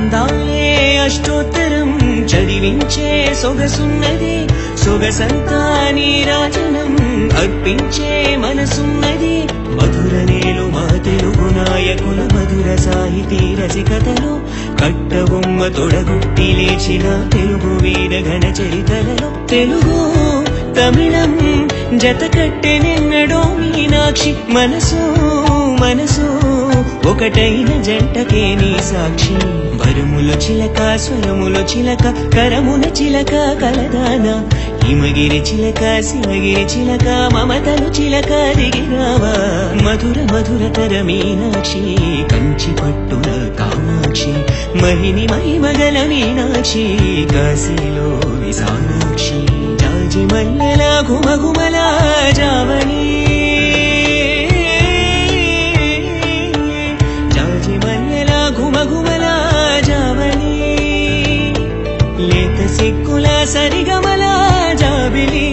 అందాలే అష్టోత్తరం చదివించే సొగసున్నది సొగసంతా నీరాజనం అర్పించే మనసున్నది మధుర నేలు మా తెలుగు నాయకుల మధుర సాహితీ రసికతలు కట్టబొమ్మ తొడగొట్టి లేచిన తెలుగు వీర ఘన చరితలలో తెలుగు తమిళం జత కట్టెనెన్నడో మీనాక్షి మనసు మనసు ఒకటైన జంటకే నీ సాక్షి వరముల చిలక స్వరముల చిలక కరమున చిలక కలదాన హిమగిరి చిలక శివగిరి చిలక మమతలు చిలక దిగిరావా మధుర మధురతర మీనాక్షి కంచి పట్టున కామాక్షి మహిని మహిమగల మీనాక్షి కాశీలో విశాలాక్షి జాజి మల్లెల ఘుమఘుమల జావళి జాజి మల్లెల ఘుమఘుమల జావళి లేత సిక్కుల సరిగమల జాబిలి